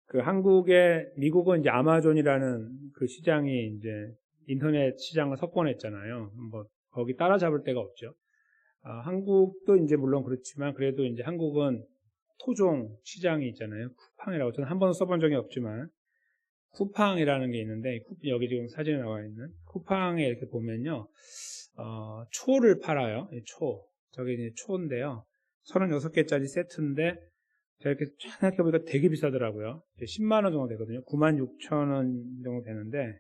그 미국은 이제 아마존이라는 그 시장이 이제 인터넷 시장을 석권했잖아요. 뭐, 거기 따라잡을 데가 없죠. 한국도 이제 물론 그렇지만 그래도 이제 한국은 토종 시장이 있잖아요. 쿠팡이라고. 저는 한 번도 써본 적이 없지만 쿠팡이라는 게 있는데, 여기 지금 사진에 나와 있는 쿠팡에 이렇게 보면요. 초를 팔아요. 초. 저게 이제 초인데요. 36개짜리 세트인데, 제가 이렇게 생각해보니까 되게 비싸더라고요. 10만 원 정도 되거든요. 9만 6천 원 정도 되는데,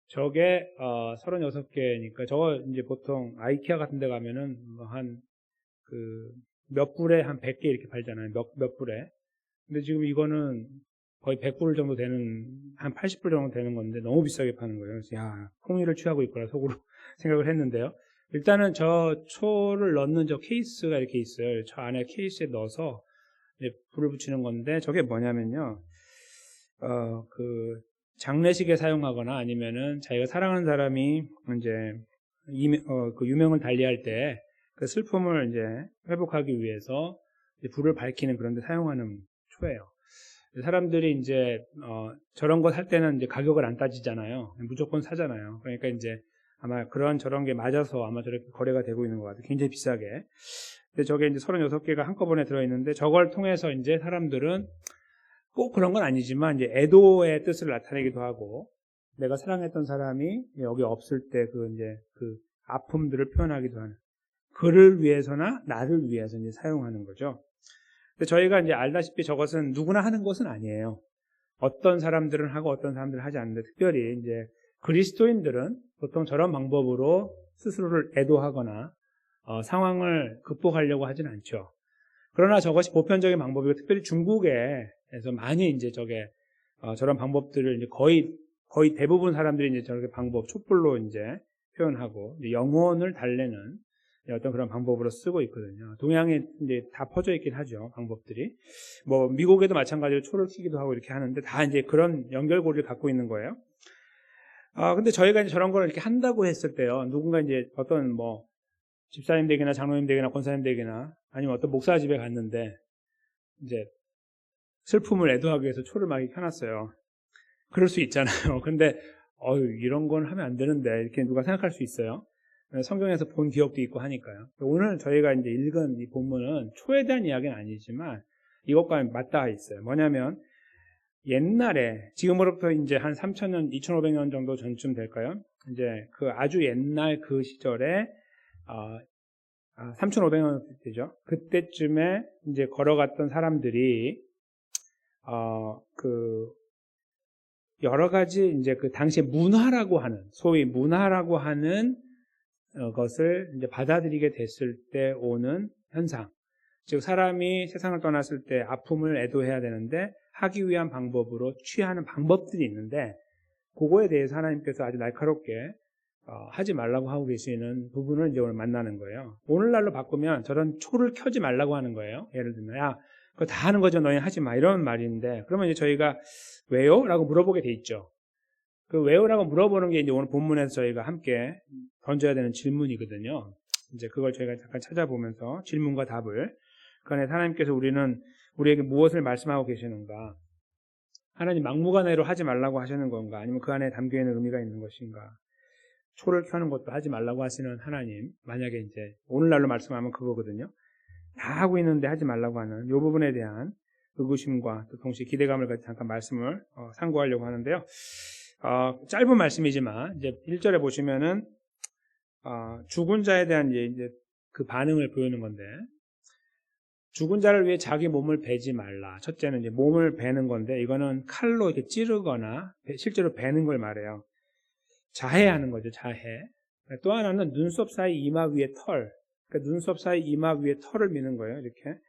저게, 36개니까, 저거 이제 보통 아이케아 같은 데 가면은, 몇 불에 한 100개 이렇게 팔잖아요. 몇 불에. 근데 지금 이거는 거의 100불 정도 되는, 한 80불 정도 되는 건데, 너무 비싸게 파는 거예요. 그래서, 야, 풍미를 취하고 있구나, 속으로 생각을 했는데요. 일단은 저 초를 넣는 저 케이스가 이렇게 있어요. 저 안에 케이스에 넣어서, 이제 불을 붙이는 건데 저게 뭐냐면요. 장례식에 사용하거나 아니면은 자기가 사랑하는 사람이 이제 그 유명을 달리할 때 그 슬픔을 이제 회복하기 위해서 이제 불을 밝히는 그런 데 사용하는 초예요. 사람들이 이제 저런 거 살 때는 이제 가격을 안 따지잖아요. 무조건 사잖아요. 그러니까 이제 아마 저런 게 맞아서 아마 저렇게 거래가 되고 있는 것 같아요. 굉장히 비싸게. 근데 저게 이제 36개가 한꺼번에 들어있는데 저걸 통해서 이제 사람들은 꼭 그런 건 아니지만 이제 애도의 뜻을 나타내기도 하고 내가 사랑했던 사람이 여기 없을 때 그 아픔들을 표현하기도 하는 그를 위해서나 나를 위해서 이제 사용하는 거죠. 근데 저희가 이제 알다시피 저것은 누구나 하는 것은 아니에요. 어떤 사람들은 하고 어떤 사람들은 하지 않는데 특별히 이제 그리스도인들은 보통 저런 방법으로 스스로를 애도하거나 상황을 극복하려고 하진 않죠. 그러나 저것이 보편적인 방법이고 특별히 중국에서 많이 이제 저런 방법들을 이제 거의 대부분 사람들이 이제 저렇게 촛불로 이제 표현하고 이제 영혼을 달래는 어떤 그런 방법으로 쓰고 있거든요. 동양에 이제 다 퍼져 있긴 하죠, 방법들이. 뭐 미국에도 마찬가지로 초를 켜기도 하고 이렇게 하는데 다 이제 그런 연결고리를 갖고 있는 거예요. 근데 저희가 이제 저런 걸 이렇게 한다고 했을 때요, 누군가 이제 어떤 뭐 집사님 댁이나 장로님 댁이나 권사님 댁이나 아니면 어떤 목사 집에 갔는데 이제 슬픔을 애도하기 위해서 초를 막 켜놨어요. 그럴 수 있잖아요. 근데 이런 건 하면 안 되는데 이렇게 누가 생각할 수 있어요. 성경에서 본 기억도 있고 하니까요. 오늘 저희가 이제 읽은 이 본문은 초에 대한 이야기는 아니지만 이것과 맞닿아 있어요. 뭐냐면 옛날에 지금으로부터 이제 한 3,000년, 2,500년 정도 전쯤 될까요? 이제 그 아주 옛날 그 시절에 3,500년 되죠. 그때쯤에 이제 걸어갔던 사람들이 여러 가지 이제 그 당시에 소위 문화라고 하는 것을 이제 받아들이게 됐을 때 오는 현상. 즉 사람이 세상을 떠났을 때 아픔을 애도해야 되는데 하기 위한 방법으로 취하는 방법들이 있는데 그거에 대해서 하나님께서 아주 날카롭게 하지 말라고 하고 계시는 부분을 이제 오늘 만나는 거예요. 오늘날로 바꾸면 저런 초를 켜지 말라고 하는 거예요. 예를 들면 그거 다 하는 거죠. 너희 하지 마. 이런 말인데 그러면 이제 저희가 왜요? 라고 물어보게 돼 있죠. 그 왜요? 라고 물어보는 게 이제 오늘 본문에서 저희가 함께 던져야 되는 질문이거든요. 이제 그걸 저희가 잠깐 찾아보면서 질문과 답을 그 안에 하나님께서 우리에게 무엇을 말씀하고 계시는가? 하나님 막무가내로 하지 말라고 하시는 건가? 아니면 그 안에 담겨 있는 의미가 있는 것인가? 초를 켜는 것도 하지 말라고 하시는 하나님, 만약에 이제 오늘날로 말씀하면 그거거든요. 다 하고 있는데 하지 말라고 하는 이 부분에 대한 의구심과 또 동시에 기대감을 가지고 잠깐 말씀을 상고하려고 하는데요. 짧은 말씀이지만 이제 1절에 보시면은 죽은 자에 대한 이제 그 반응을 보이는 건데 죽은 자를 위해 자기 몸을 베지 말라. 첫째는 이제 몸을 베는 건데 이거는 칼로 이렇게 찌르거나 실제로 베는 걸 말해요. 자해하는 거죠, 자해. 또 하나는 눈썹 사이 이마 위에 털. 그러니까 눈썹 사이 이마 위에 털을 미는 거예요, 이렇게.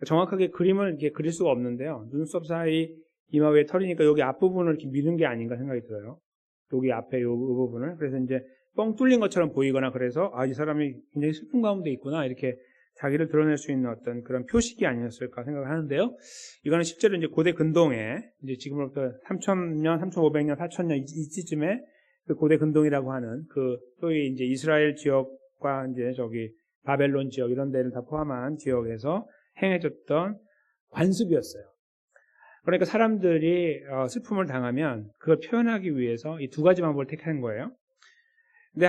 정확하게 그림을 이렇게 그릴 수가 없는데요. 눈썹 사이 이마 위에 털이니까 여기 앞부분을 이렇게 미는 게 아닌가 생각이 들어요. 여기 앞에 이 부분을. 그래서 이제 뻥 뚫린 것처럼 보이거나 그래서 이 사람이 굉장히 슬픈 가운데 있구나 이렇게 자기를 드러낼 수 있는 어떤 그런 표식이 아니었을까 생각을 하는데요. 이거는 실제로 이제 고대 근동에 이제 지금으로부터 3,000년, 3,500년, 4,000년 이쯤에 그 고대 근동이라고 하는 소위 이제 이스라엘 지역과 이제 바벨론 지역 이런 데를 다 포함한 지역에서 행해졌던 관습이었어요. 그러니까 사람들이 슬픔을 당하면 그걸 표현하기 위해서 이 두 가지 방법을 택하는 거예요. 근데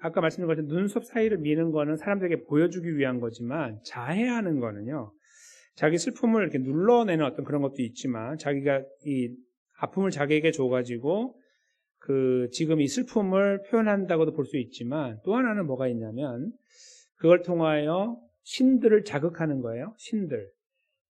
아까 말씀드린 것처럼 눈썹 사이를 미는 거는 사람들에게 보여주기 위한 거지만, 자해하는 거는요, 자기 슬픔을 이렇게 눌러내는 어떤 그런 것도 있지만, 자기가 이 아픔을 자기에게 줘가지고 지금 이 슬픔을 표현한다고도 볼 수 있지만, 또 하나는 뭐가 있냐면 그걸 통하여 신들을 자극하는 거예요. 신들.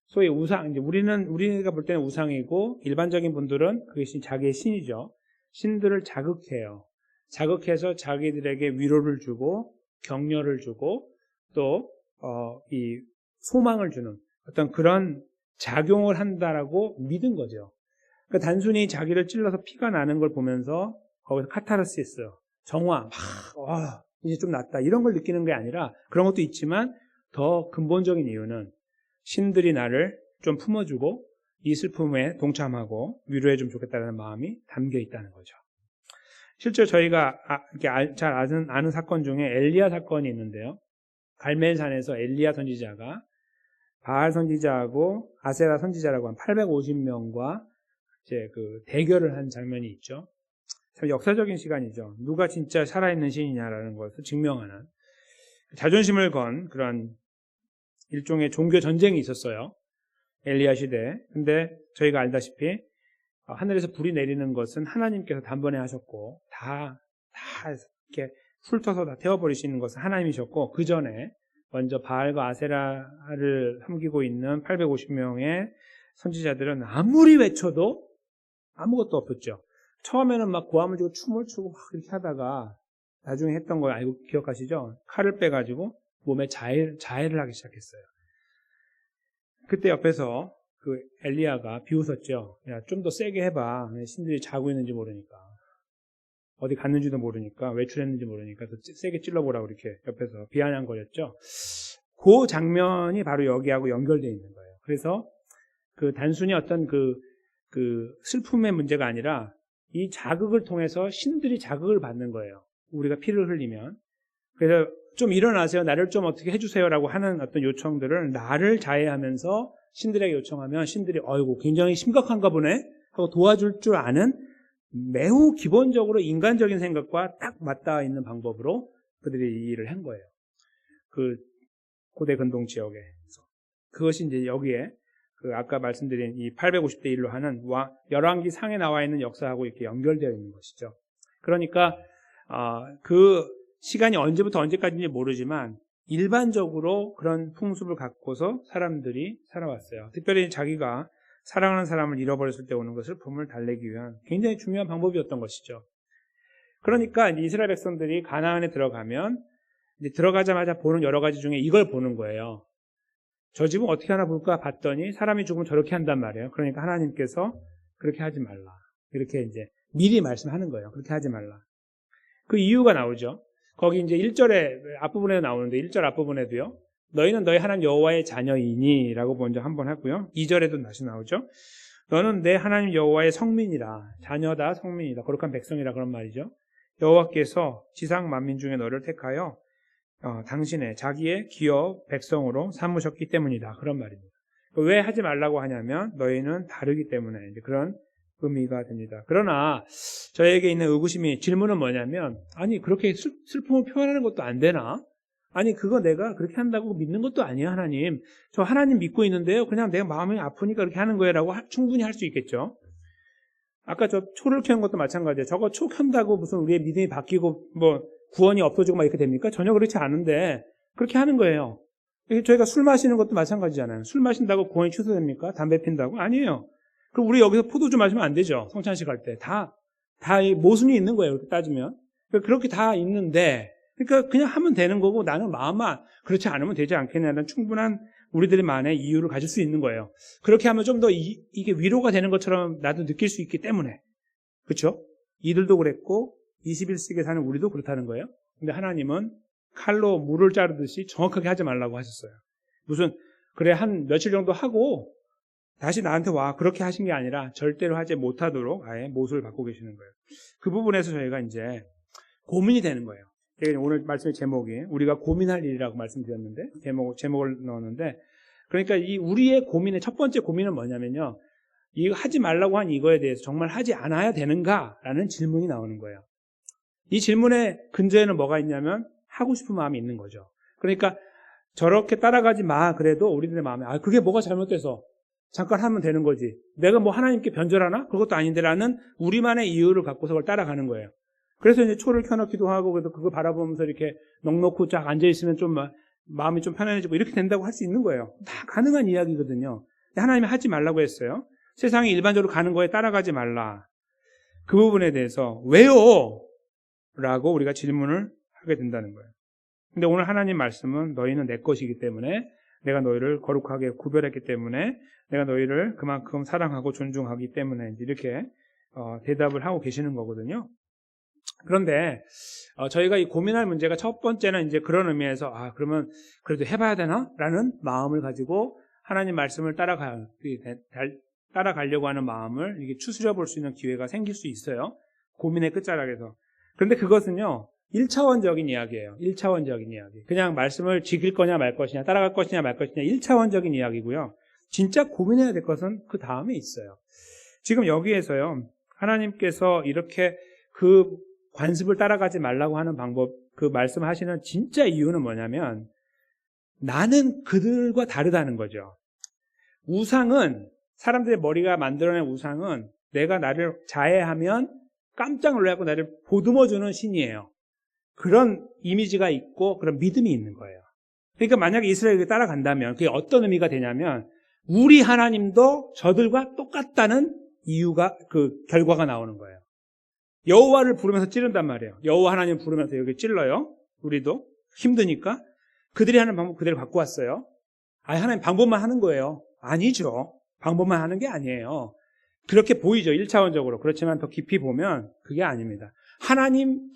소위 우상, 이제 우리가 볼 때는 우상이고, 일반적인 분들은 그것이 자기의 신이죠. 신들을 자극해요. 자극해서 자기들에게 위로를 주고, 격려를 주고, 또, 이 소망을 주는 어떤 그런 작용을 한다라고 믿은 거죠. 그러니까 단순히 자기를 찔러서 피가 나는 걸 보면서 거기서 카타르시스, 정화, 이제 좀 낫다, 이런 걸 느끼는 게 아니라, 그런 것도 있지만 더 근본적인 이유는 신들이 나를 좀 품어주고 이 슬픔에 동참하고 위로해주면 좋겠다는 마음이 담겨 있다는 거죠. 실제로 저희가 이렇게 잘 아는 사건 중에 엘리야 사건이 있는데요. 갈멜산에서 엘리야 선지자가 바알 선지자하고 아세라 선지자라고 한 850명과 이제 그 대결을 한 장면이 있죠. 참 역사적인 시간이죠. 누가 진짜 살아있는 신이냐라는 것을 증명하는, 자존심을 건 그런 일종의 종교 전쟁이 있었어요. 엘리야 시대에. 근데 저희가 알다시피 하늘에서 불이 내리는 것은 하나님께서 단번에 하셨고, 다 이렇게 훑어서 다 태워버리시는 것은 하나님이셨고, 그 전에 먼저 바알과 아세라를 섬기고 있는 850명의 선지자들은 아무리 외쳐도 아무것도 없었죠. 처음에는 막 고함을 지고 춤을 추고 막 이렇게 하다가 나중에 했던 거 알고 기억하시죠? 칼을 빼가지고 몸에 자해를 하기 시작했어요. 그때 옆에서 그 엘리야가 비웃었죠. 야, 좀 더 세게 해봐. 신들이 자고 있는지 모르니까. 어디 갔는지도 모르니까, 외출했는지 모르니까 더 세게 찔러보라고 이렇게 옆에서 비아냥거렸죠. 그 장면이 바로 여기하고 연결되어 있는 거예요. 그래서 단순히 어떤 슬픔의 문제가 아니라 이 자극을 통해서 신들이 자극을 받는 거예요. 우리가 피를 흘리면. 그래서 좀 일어나세요. 나를 좀 어떻게 해주세요라고 하는 어떤 요청들을 나를 자해하면서 신들에게 요청하면 신들이 어이구 굉장히 심각한가 보네 하고 도와줄 줄 아는 매우 기본적으로 인간적인 생각과 딱 맞닿아 있는 방법으로 그들이 이 일을 한 거예요. 그 고대 근동 지역에서. 그것이 이제 여기에 아까 말씀드린 이 850대 1로 하는 열왕기 상에 나와 있는 역사하고 이렇게 연결되어 있는 것이죠. 그러니까 그 시간이 언제부터 언제까지인지 모르지만 일반적으로 그런 풍습을 갖고서 사람들이 살아왔어요. 특별히 자기가 사랑하는 사람을 잃어버렸을 때 오는 그 슬픔을 달래기 위한 굉장히 중요한 방법이었던 것이죠. 그러니까 이스라엘 백성들이 가나안에 들어가면 이제 들어가자마자 보는 여러 가지 중에 이걸 보는 거예요. 저 집은 어떻게 하나 볼까 봤더니 사람이 죽으면 저렇게 한단 말이에요. 그러니까 하나님께서 그렇게 하지 말라. 이렇게 이제 미리 말씀하는 거예요. 그렇게 하지 말라. 그 이유가 나오죠. 거기 이제 1절에 앞부분에 나오는데 1절 앞부분에도요. 너희는 너희 하나님 여호와의 자녀이니 라고 먼저 한번 하고요. 2절에도 다시 나오죠. 너는 내 하나님 여호와의 성민이라. 자녀다, 성민이다. 거룩한 백성이라 그런 말이죠. 여호와께서 지상 만민 중에 너를 택하여 당신의 자기의 기업 백성으로 삼으셨기 때문이다. 그런 말입니다. 왜 하지 말라고 하냐면 너희는 다르기 때문에 이제 그런 의미가 됩니다. 그러나 저에게 있는 의구심이 질문은 뭐냐면 아니 그렇게 슬픔을 표현하는 것도 안 되나? 아니 그거 내가 그렇게 한다고 믿는 것도 아니에요. 하나님. 저 하나님 믿고 있는데요. 그냥 내가 마음이 아프니까 그렇게 하는 거예요 라고 충분히 할 수 있겠죠. 아까 저 초를 켜는 것도 마찬가지예요. 저거 초 켠다고 무슨 우리의 믿음이 바뀌고 뭐 구원이 없어지고 막 이렇게 됩니까? 전혀 그렇지 않은데 그렇게 하는 거예요. 저희가 술 마시는 것도 마찬가지잖아요. 술 마신다고 구원이 취소됩니까? 담배 핀다고? 아니에요. 그럼 우리 여기서 포도주 마시면 안 되죠. 성찬식 할 때. 다 이 모순이 있는 거예요. 그렇게 따지면. 그렇게 다 있는데, 그러니까 그냥 하면 되는 거고 나는 마음만 그렇지 않으면 되지 않겠냐는 충분한 우리들만의 이유를 가질 수 있는 거예요. 그렇게 하면 좀 더 이게 위로가 되는 것처럼 나도 느낄 수 있기 때문에. 그렇죠? 이들도 그랬고 21세기에 사는 우리도 그렇다는 거예요. 근데 하나님은 칼로 물을 자르듯이 정확하게 하지 말라고 하셨어요. 무슨 그래 한 며칠 정도 하고 다시 나한테 와 그렇게 하신 게 아니라 절대로 하지 못하도록 아예 모습을 갖고 계시는 거예요. 그 부분에서 저희가 이제 고민이 되는 거예요. 오늘 말씀의 제목이 우리가 고민할 일이라고 말씀드렸는데 제목을 넣었는데 그러니까 이 우리의 고민의 첫 번째 고민은 뭐냐면요. 이거 하지 말라고 한 이거에 대해서 정말 하지 않아야 되는가라는 질문이 나오는 거예요. 이 질문의 근저에는 뭐가 있냐면 하고 싶은 마음이 있는 거죠. 그러니까 저렇게 따라가지 마 그래도 우리들의 마음에 그게 뭐가 잘못돼서 잠깐 하면 되는 거지. 내가 뭐 하나님께 변절하나? 그것도 아닌데라는 우리만의 이유를 갖고서 그걸 따라가는 거예요. 그래서 이제 초를 켜놓기도 하고 그래도 그거 바라보면서 이렇게 넋놓고 쫙 앉아있으면 좀 마음이 좀 편안해지고 이렇게 된다고 할 수 있는 거예요. 다 가능한 이야기거든요. 하나님이 하지 말라고 했어요. 세상이 일반적으로 가는 거에 따라가지 말라. 그 부분에 대해서 왜요? 라고 우리가 질문을 하게 된다는 거예요. 근데 오늘 하나님 말씀은 너희는 내 것이기 때문에 내가 너희를 거룩하게 구별했기 때문에 내가 너희를 그만큼 사랑하고 존중하기 때문에 이렇게 대답을 하고 계시는 거거든요. 그런데 저희가 이 고민할 문제가 첫 번째는 이제 그런 의미에서 그러면 그래도 해봐야 되나? 라는 마음을 가지고 하나님 말씀을 따라가려고 하는 마음을 이렇게 추스려 볼 수 있는 기회가 생길 수 있어요. 고민의 끝자락에서. 그런데 그것은요 1차원적인 이야기예요. 1차원적인 이야기. 그냥 말씀을 지킬 거냐 말 것이냐 따라갈 것이냐 말 것이냐 1차원적인 이야기고요. 진짜 고민해야 될 것은 그 다음에 있어요. 지금 여기에서요 하나님께서 이렇게 그 관습을 따라가지 말라고 하는 방법, 그 말씀하시는 진짜 이유는 뭐냐면 나는 그들과 다르다는 거죠. 우상은 사람들의 머리가 만들어낸 우상은 내가 나를 자해하면 깜짝 놀라고 나를 보듬어주는 신이에요. 그런 이미지가 있고 그런 믿음이 있는 거예요. 그러니까 만약에 이스라엘이 따라간다면 그게 어떤 의미가 되냐면 우리 하나님도 저들과 똑같다는 이유가 그 결과가 나오는 거예요. 여호와를 부르면서 찌른단 말이에요. 여호와 하나님 부르면서 여기 찔러요. 우리도 힘드니까 그들이 하는 방법 그대로 갖고 왔어요. 하나님 방법만 하는 거예요. 아니죠. 방법만 하는 게 아니에요. 그렇게 보이죠. 1차원적으로. 그렇지만 더 깊이 보면 그게 아닙니다. 하나님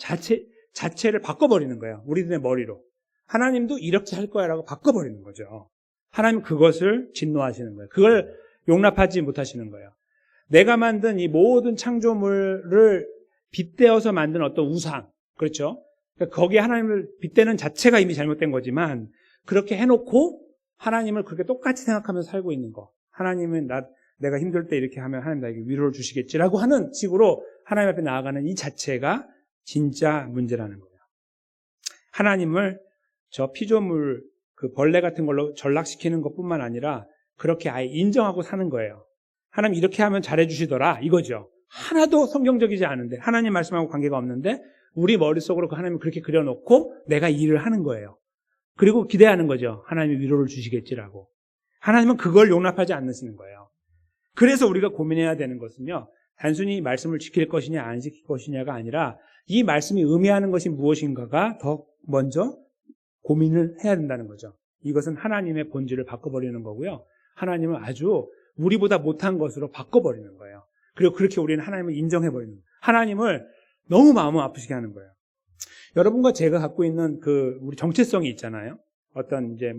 자체를 바꿔버리는 거예요. 우리들의 머리로. 하나님도 이렇게 할 거야 라고 바꿔버리는 거죠. 하나님 그것을 진노하시는 거예요. 그걸 용납하지 못하시는 거예요. 내가 만든 이 모든 창조물을 빗대어서 만든 어떤 우상, 그렇죠? 그러니까 거기에 하나님을 빗대는 자체가 이미 잘못된 거지만 그렇게 해놓고 하나님을 그렇게 똑같이 생각하면서 살고 있는 거. 하나님은 내가 힘들 때 이렇게 하면 하나님 나에게 위로를 주시겠지라고 하는 식으로 하나님 앞에 나아가는 이 자체가 진짜 문제라는 거예요. 하나님을 저 피조물, 그 벌레 같은 걸로 전락시키는 것뿐만 아니라 그렇게 아예 인정하고 사는 거예요. 하나님 이렇게 하면 잘해주시더라 이거죠. 하나도 성경적이지 않은데 하나님 말씀하고 관계가 없는데 우리 머릿속으로 그 하나님을 그렇게 그려놓고 내가 일을 하는 거예요. 그리고 기대하는 거죠. 하나님이 위로를 주시겠지라고. 하나님은 그걸 용납하지 않으시는 거예요. 그래서 우리가 고민해야 되는 것은요. 단순히 말씀을 지킬 것이냐 안 지킬 것이냐가 아니라 이 말씀이 의미하는 것이 무엇인가가 더 먼저 고민을 해야 된다는 거죠. 이것은 하나님의 본질을 바꿔버리는 거고요. 하나님은 아주 우리보다 못한 것으로 바꿔버리는 거예요. 그리고 그렇게 우리는 하나님을 인정해버리는 거예요. 하나님을 너무 마음을 아프시게 하는 거예요. 여러분과 제가 갖고 있는 그 우리 정체성이 있잖아요. 어떤 이제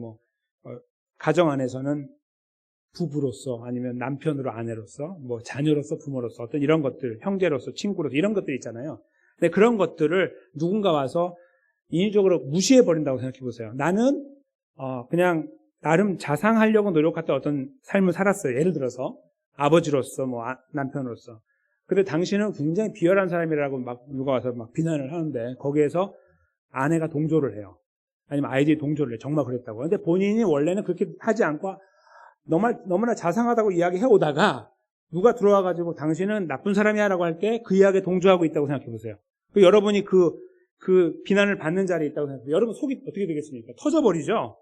가정 안에서는 부부로서 아니면 남편으로 아내로서 자녀로서 부모로서 어떤 이런 것들, 형제로서 친구로서 이런 것들이 있잖아요. 근데 그런 것들을 누군가 와서 인위적으로 무시해버린다고 생각해 보세요. 나는 그냥 나름 자상하려고 노력했던 어떤 삶을 살았어요. 예를 들어서 아버지로서 남편으로서. 근데 당신은 굉장히 비열한 사람이라고 막 누가 와서 막 비난을 하는데 거기에서 아내가 동조를 해요. 아니면 아이들이 동조를 해요. 정말 그랬다고. 근데 본인이 원래는 그렇게 하지 않고 너무나 자상하다고 이야기해 오다가 누가 들어와가지고 당신은 나쁜 사람이야 라고 할 때 그 이야기에 동조하고 있다고 생각해 보세요. 여러분이 그 비난을 받는 자리에 있다고 생각해요. 여러분 속이 어떻게 되겠습니까? 터져버리죠?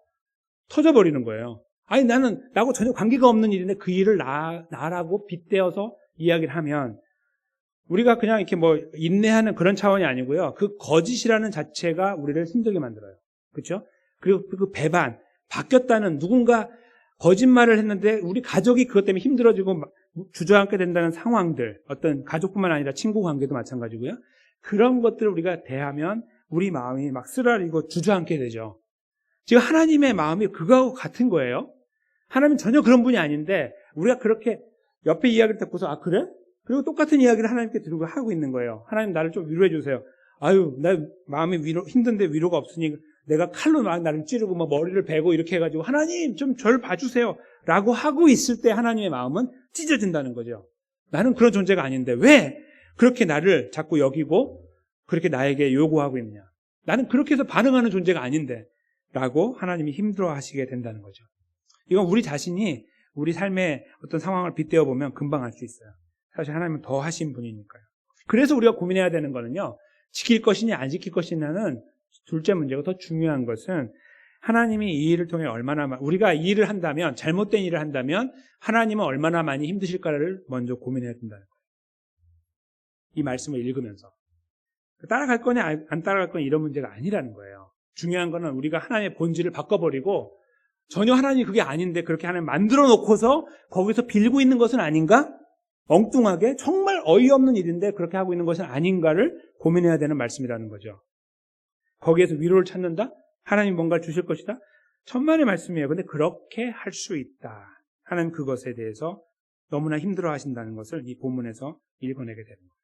터져버리는 거예요. 아니 나하고 전혀 관계가 없는 일인데 그 일을 나라고 빗대어서 이야기를 하면 우리가 그냥 이렇게 인내하는 그런 차원이 아니고요. 그 거짓이라는 자체가 우리를 힘들게 만들어요. 그렇죠? 그리고 그 배반, 바뀌었다는 누군가 거짓말을 했는데 우리 가족이 그것 때문에 힘들어지고 주저앉게 된다는 상황들, 어떤 가족뿐만 아니라 친구 관계도 마찬가지고요. 그런 것들을 우리가 대하면 우리 마음이 막 쓰라리고 주저앉게 되죠. 지금 하나님의 마음이 그거하고 같은 거예요. 하나님은 전혀 그런 분이 아닌데 우리가 그렇게 옆에 이야기를 듣고서 그래? 그리고 똑같은 이야기를 하나님께 들고 하고 있는 거예요. 하나님 나를 좀 위로해 주세요. 나 마음이 힘든데 위로가 없으니 내가 칼로 나를 찌르고 머리를 베고 이렇게 해가지고 하나님 좀 저를 봐주세요 라고 하고 있을 때 하나님의 마음은 찢어진다는 거죠. 나는 그런 존재가 아닌데 왜 그렇게 나를 자꾸 여기고 그렇게 나에게 요구하고 있느냐. 나는 그렇게 해서 반응하는 존재가 아닌데 라고 하나님이 힘들어하시게 된다는 거죠. 이건 우리 자신이 우리 삶의 어떤 상황을 빗대어 보면 금방 알 수 있어요. 사실 하나님은 더 하신 분이니까요. 그래서 우리가 고민해야 되는 거는요. 지킬 것이냐 안 지킬 것이냐는 둘째 문제고 더 중요한 것은 하나님이 이 일을 통해 얼마나 우리가 이 일을 한다면 잘못된 일을 한다면 하나님은 얼마나 많이 힘드실까를 먼저 고민해야 된다는 거예요. 이 말씀을 읽으면서 따라갈 거냐 안 따라갈 거냐 이런 문제가 아니라는 거예요. 중요한 거는 우리가 하나님의 본질을 바꿔버리고 전혀 하나님이 그게 아닌데 그렇게 하나님 만들어 놓고서 거기서 빌고 있는 것은 아닌가? 엉뚱하게 정말 어이없는 일인데 그렇게 하고 있는 것은 아닌가를 고민해야 되는 말씀이라는 거죠. 거기에서 위로를 찾는다? 하나님 뭔가 주실 것이다? 천만의 말씀이에요. 근데 그렇게 할 수 있다 하는 그것에 대해서 너무나 힘들어 하신다는 것을 이 본문에서 읽어내게 됩니다.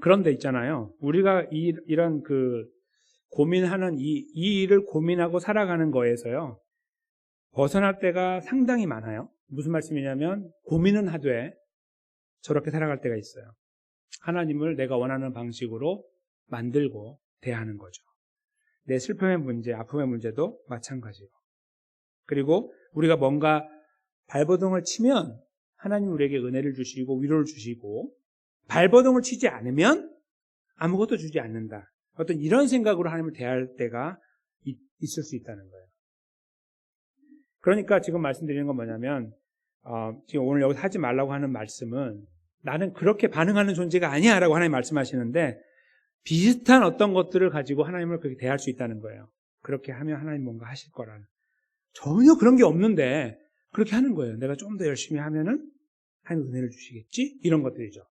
그런데 있잖아요. 우리가 이런 고민하는 이 일을 고민하고 살아가는 거에서요. 벗어날 때가 상당히 많아요. 무슨 말씀이냐면 고민은 하되 저렇게 살아갈 때가 있어요. 하나님을 내가 원하는 방식으로 만들고 대하는 거죠. 내 슬픔의 문제, 아픔의 문제도 마찬가지고. 그리고 우리가 뭔가 발버둥을 치면 하나님 우리에게 은혜를 주시고 위로를 주시고 발버둥을 치지 않으면 아무것도 주지 않는다. 어떤 이런 생각으로 하나님을 대할 때가 있을 수 있다는 거예요. 그러니까 지금 말씀드리는 건 뭐냐면 지금 오늘 여기서 하지 말라고 하는 말씀은 나는 그렇게 반응하는 존재가 아니야 라고 하나님 말씀하시는데 비슷한 어떤 것들을 가지고 하나님을 그렇게 대할 수 있다는 거예요. 그렇게 하면 하나님 뭔가 하실 거라는. 전혀 그런 게 없는데 그렇게 하는 거예요. 내가 좀 더 열심히 하면은 하나님 은혜를 주시겠지? 이런 것들이죠.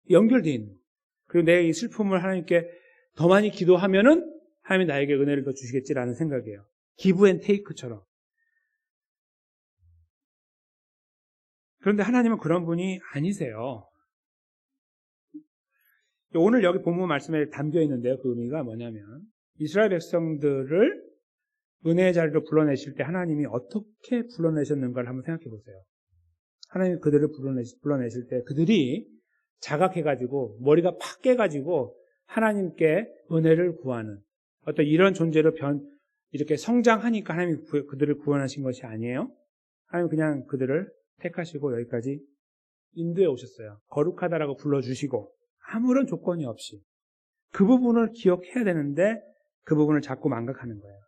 연결되어 있는 거. 그리고 내가 이 슬픔을 하나님께 더 많이 기도하면은 하나님이 나에게 은혜를 더 주시겠지라는 생각이에요. 기브 앤 테이크처럼. 그런데 하나님은 그런 분이 아니세요. 오늘 여기 본문 말씀에 담겨 있는데요. 그 의미가 뭐냐면 이스라엘 백성들을 은혜의 자리로 불러내실 때 하나님이 어떻게 불러내셨는가를 한번 생각해 보세요. 하나님이 그들을 불러내실 때 그들이 자각해가지고 머리가 팍 깨가지고 하나님께 은혜를 구하는 어떤 이런 존재로 이렇게 성장하니까 하나님이 그들을 구원하신 것이 아니에요. 하나님은 그냥 그들을 택하시고 여기까지 인도해 오셨어요. 거룩하다라고 불러주시고 아무런 조건이 없이 그 부분을 기억해야 되는데 그 부분을 자꾸 망각하는 거예요.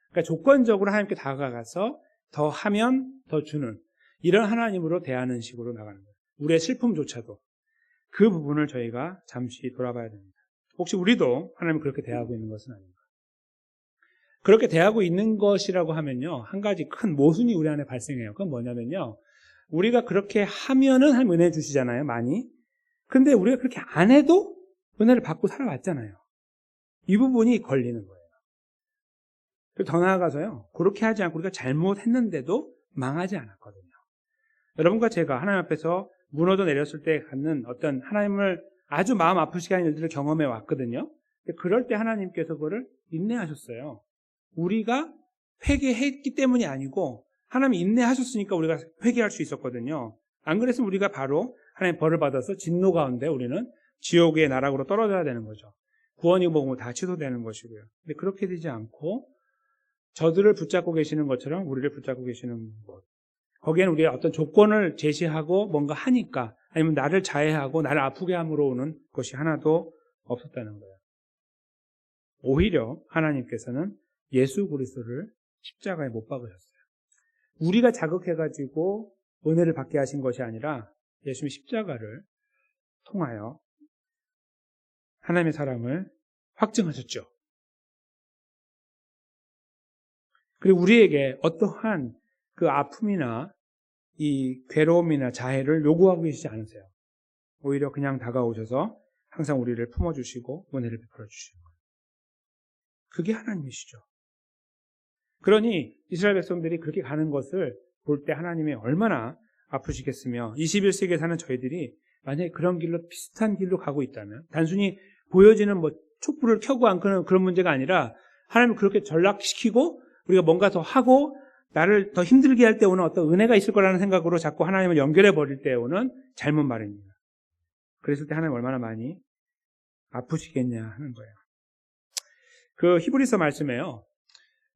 그러니까 조건적으로 하나님께 다가가서 더 하면 더 주는 이런 하나님으로 대하는 식으로 나가는 거예요. 우리의 슬픔조차도 그 부분을 저희가 잠시 돌아봐야 됩니다. 혹시 우리도 하나님을 그렇게 대하고 있는 것은 아닌가? 그렇게 대하고 있는 것이라고 하면요, 한 가지 큰 모순이 우리 안에 발생해요. 그건 뭐냐면요, 우리가 그렇게 하면은 하나님 은혜 주시잖아요, 많이. 근데 우리가 그렇게 안 해도 은혜를 받고 살아왔잖아요. 이 부분이 걸리는 거예요. 더 나아가서요, 그렇게 하지 않고 우리가 잘못했는데도 망하지 않았거든요. 여러분과 제가 하나님 앞에서 무너져 내렸을 때 갖는 어떤 하나님을 아주 마음 아프시게 하는 일들을 경험해 왔거든요. 그럴 때 하나님께서 그거를 인내하셨어요. 우리가 회개했기 때문이 아니고 하나님이 인내하셨으니까 우리가 회개할 수 있었거든요. 안 그랬으면 우리가 바로 하나님 벌을 받아서 진노 가운데 우리는 지옥의 나락으로 떨어져야 되는 거죠. 구원이 뭐고 다 취소되는 것이고요. 근데 그렇게 되지 않고 저들을 붙잡고 계시는 것처럼 우리를 붙잡고 계시는 것. 거기에는 우리가 어떤 조건을 제시하고 뭔가 하니까 아니면 나를 자해하고 나를 아프게 함으로 오는 것이 하나도 없었다는 거예요. 오히려 하나님께서는 예수 그리스도를 십자가에 못 박으셨어요. 우리가 자극해가지고 은혜를 받게 하신 것이 아니라 예수님의 십자가를 통하여 하나님의 사랑을 확증하셨죠. 그리고 우리에게 어떠한 그 아픔이나 이 괴로움이나 자해를 요구하고 계시지 않으세요. 오히려 그냥 다가오셔서 항상 우리를 품어주시고 은혜를 베풀어 주시는 거예요. 그게 하나님이시죠. 그러니 이스라엘 백성들이 그렇게 가는 것을 볼 때 하나님이 얼마나 아프시겠으며 21세기에 사는 저희들이 만약에 그런 길로 비슷한 길로 가고 있다면 단순히 보여지는 촛불을 켜고 안 켜는 그런 문제가 아니라 하나님을 그렇게 전락시키고 우리가 뭔가 더 하고 나를 더 힘들게 할 때 오는 어떤 은혜가 있을 거라는 생각으로 자꾸 하나님을 연결해 버릴 때 오는 잘못 말입니다. 그랬을 때 하나님 얼마나 많이 아프시겠냐 하는 거예요. 그 히브리서 말씀에요.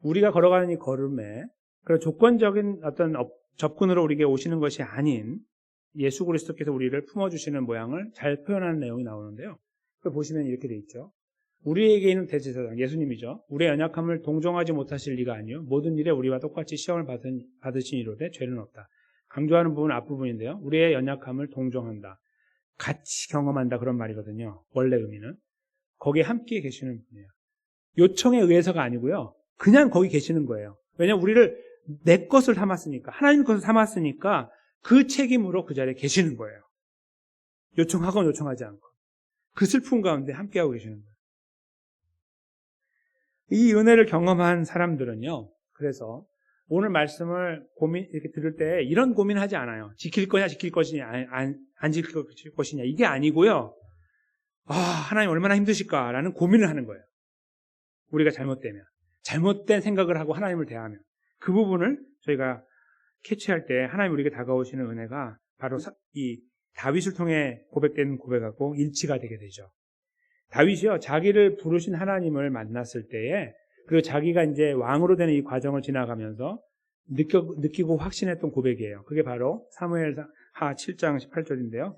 우리가 걸어가는 이 걸음에 그런 조건적인 어떤 접근으로 우리에게 오시는 것이 아닌 예수 그리스도께서 우리를 품어주시는 모양을 잘 표현하는 내용이 나오는데요. 그걸 보시면 이렇게 돼 있죠. 우리에게 있는 대제사장, 예수님이죠. 우리의 연약함을 동정하지 못하실 리가 아니요 모든 일에 우리와 똑같이 시험을 받으시니로되 죄는 없다. 강조하는 부분은 앞부분인데요. 우리의 연약함을 동정한다. 같이 경험한다 그런 말이거든요. 원래 의미는. 거기에 함께 계시는 분이에요. 요청에 의해서가 아니고요. 그냥 거기 계시는 거예요. 왜냐하면 우리를 내 것을 삼았으니까, 하나님 것을 삼았으니까 그 책임으로 그 자리에 계시는 거예요. 요청하건 요청하지 않고. 그 슬픔 가운데 함께하고 계시는 거예요. 이 은혜를 경험한 사람들은요, 그래서 오늘 말씀을 이렇게 들을 때 이런 고민하지 않아요. 지킬 거냐, 지킬 것이냐, 안 지킬 것이냐. 이게 아니고요. 하나님 얼마나 힘드실까라는 고민을 하는 거예요. 우리가 잘못되면. 잘못된 생각을 하고 하나님을 대하면. 그 부분을 저희가 캐치할 때 하나님 우리에게 다가오시는 은혜가 바로 이 다윗을 통해 고백된 고백하고 일치가 되게 되죠. 다윗이요, 자기를 부르신 하나님을 만났을 때에, 그리고 자기가 이제 왕으로 되는 이 과정을 지나가면서 느끼고 확신했던 고백이에요. 그게 바로 사무엘하 7장 18절인데요.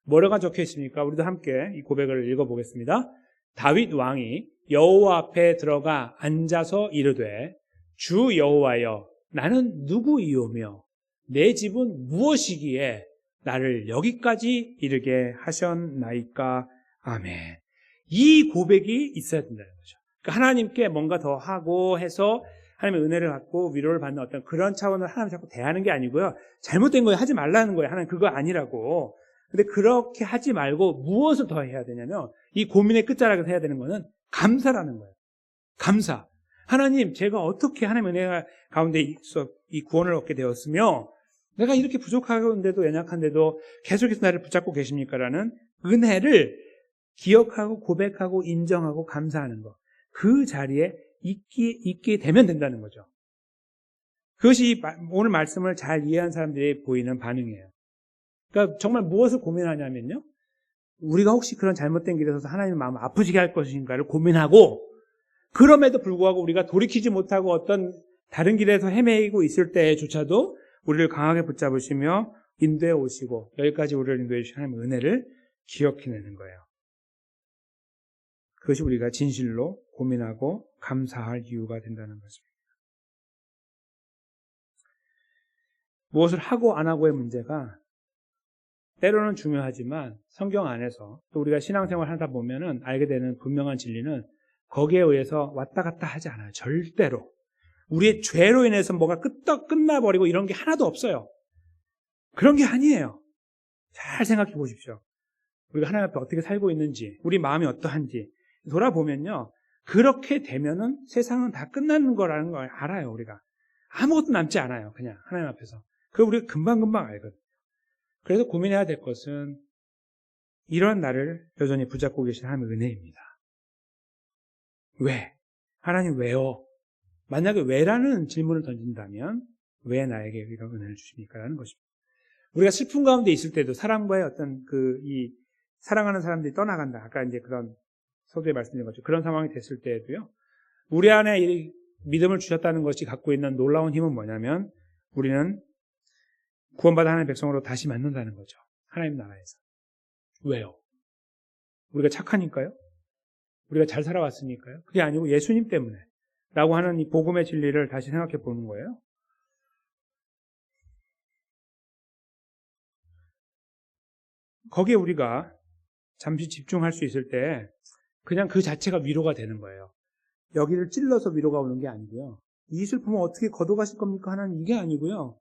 뭐라고 적혀 있습니까? 우리도 함께 이 고백을 읽어보겠습니다. 다윗 왕이 여호와 앞에 들어가 앉아서 이르되 주 여호와여 나는 누구이오며 내 집은 무엇이기에 나를 여기까지 이르게 하셨나이까. 아멘. 이 고백이 있어야 된다는 거죠. 그러니까 하나님께 뭔가 더 하고 해서 하나님의 은혜를 받고 위로를 받는 어떤 그런 차원을 하나님 자꾸 대하는 게 아니고요. 잘못된 거예요. 하지 말라는 거예요. 하나님 그거 아니라고. 근데 그렇게 하지 말고 무엇을 더 해야 되냐면 이 고민의 끝자락에서 해야 되는 거는 감사라는 거예요. 감사. 하나님, 제가 어떻게 하나님의 은혜 가운데 이 구원을 얻게 되었으며 내가 이렇게 부족한데도 연약한데도 계속해서 나를 붙잡고 계십니까? 라는 은혜를 기억하고 고백하고 인정하고 감사하는 것. 그 자리에 있게 되면 된다는 거죠. 그것이 오늘 말씀을 잘 이해한 사람들이 보이는 반응이에요. 그러니까 정말 무엇을 고민하냐면요. 우리가 혹시 그런 잘못된 길에 서서 하나님의 마음을 아프시게 할 것인가를 고민하고 그럼에도 불구하고 우리가 돌이키지 못하고 어떤 다른 길에서 헤매이고 있을 때조차도 우리를 강하게 붙잡으시며 인도해 오시고 여기까지 우리를 인도해 주신 하나님의 은혜를 기억해내는 거예요. 그것이 우리가 진실로 고민하고 감사할 이유가 된다는 것입니다. 무엇을 하고 안 하고의 문제가 때로는 중요하지만 성경 안에서 또 우리가 신앙생활 하다 보면은 알게 되는 분명한 진리는 거기에 의해서 왔다 갔다 하지 않아요. 절대로. 우리의 죄로 인해서 뭐가 끝나버리고 이런 게 하나도 없어요. 그런 게 아니에요. 잘 생각해 보십시오. 우리가 하나님 앞에 어떻게 살고 있는지, 우리 마음이 어떠한지 돌아보면요. 그렇게 되면은 세상은 다 끝나는 거라는 걸 알아요, 우리가. 아무것도 남지 않아요, 그냥 하나님 앞에서. 그걸 우리가 금방금방 알거든요. 그래서 고민해야 될 것은 이런 나를 여전히 붙잡고 계신 하나님의 은혜입니다. 왜? 하나님 왜요? 만약에 왜라는 질문을 던진다면 왜 나에게 이런 은혜를 주십니까? 라는 것입니다. 우리가 슬픔 가운데 있을 때도 사람과의 어떤 이 사랑하는 사람들이 떠나간다. 아까 이제 그런 서두에 말씀드린 것처럼 그런 상황이 됐을 때에도요. 우리 안에 이 믿음을 주셨다는 것이 갖고 있는 놀라운 힘은 뭐냐면 우리는 구원받은 하나님의 백성으로 다시 만난다는 거죠. 하나님 나라에서. 왜요? 우리가 착하니까요? 우리가 잘 살아왔으니까요? 그게 아니고 예수님 때문에 라고 하는 이 복음의 진리를 다시 생각해 보는 거예요. 거기에 우리가 잠시 집중할 수 있을 때 그냥 그 자체가 위로가 되는 거예요. 여기를 찔러서 위로가 오는 게 아니고요. 이 슬픔을 어떻게 걷어가실 겁니까? 하나님 이게 아니고요.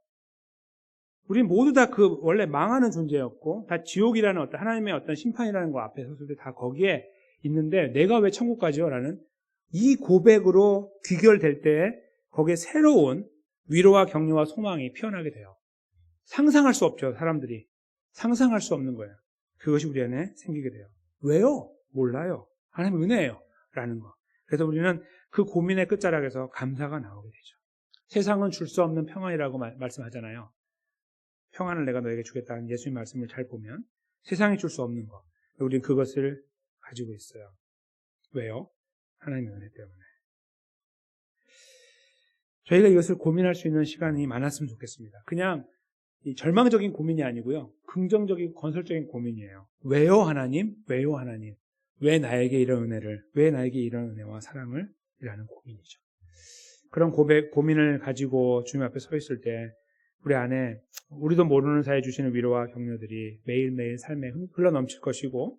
우리 모두 다 그 원래 망하는 존재였고 다 지옥이라는 어떤 하나님의 어떤 심판이라는 거 앞에 섰을 때 다 거기에 있는데 내가 왜 천국 가죠? 라는 이 고백으로 귀결될 때 거기에 새로운 위로와 격려와 소망이 피어나게 돼요. 상상할 수 없죠. 사람들이. 상상할 수 없는 거예요. 그것이 우리 안에 생기게 돼요. 왜요? 몰라요. 하나님의 은혜예요. 라는 거. 그래서 우리는 그 고민의 끝자락에서 감사가 나오게 되죠. 세상은 줄 수 없는 평안이라고 말씀하잖아요. 평안을 내가 너에게 주겠다는 예수님 말씀을 잘 보면 세상이 줄 수 없는 것, 우리는 그것을 가지고 있어요. 왜요? 하나님의 은혜 때문에. 저희가 이것을 고민할 수 있는 시간이 많았으면 좋겠습니다. 그냥 이 절망적인 고민이 아니고요. 긍정적이고 건설적인 고민이에요. 왜요, 하나님? 왜요, 하나님? 왜 나에게 이런 은혜를, 왜 나에게 이런 은혜와 사랑을? 이라는 고민이죠. 그런 고민을 가지고 주님 앞에 서 있을 때 우리 안에 우리도 모르는 사이에 주시는 위로와 격려들이 매일매일 삶에 흘러넘칠 것이고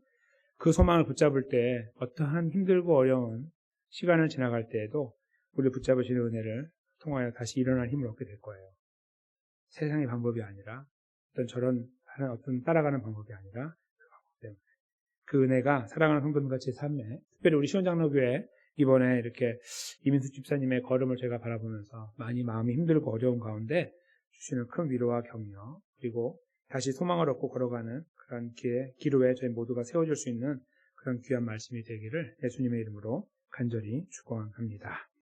그 소망을 붙잡을 때 어떠한 힘들고 어려운 시간을 지나갈 때에도 우리를 붙잡으시는 은혜를 통하여 다시 일어날 힘을 얻게 될 거예요. 세상의 방법이 아니라 어떤 따라가는 방법이 아니라 그 방법 때문에 그 은혜가 사랑하는 성도님과 제 삶에 특별히 우리 시원장로교회 이번에 이렇게 이민수 집사님의 걸음을 제가 바라보면서 많이 마음이 힘들고 어려운 가운데 주시는 큰 위로와 격려 그리고 다시 소망을 얻고 걸어가는 그런 기로에 저희 모두가 세워질 수 있는 그런 귀한 말씀이 되기를 예수님의 이름으로 간절히 축원합니다.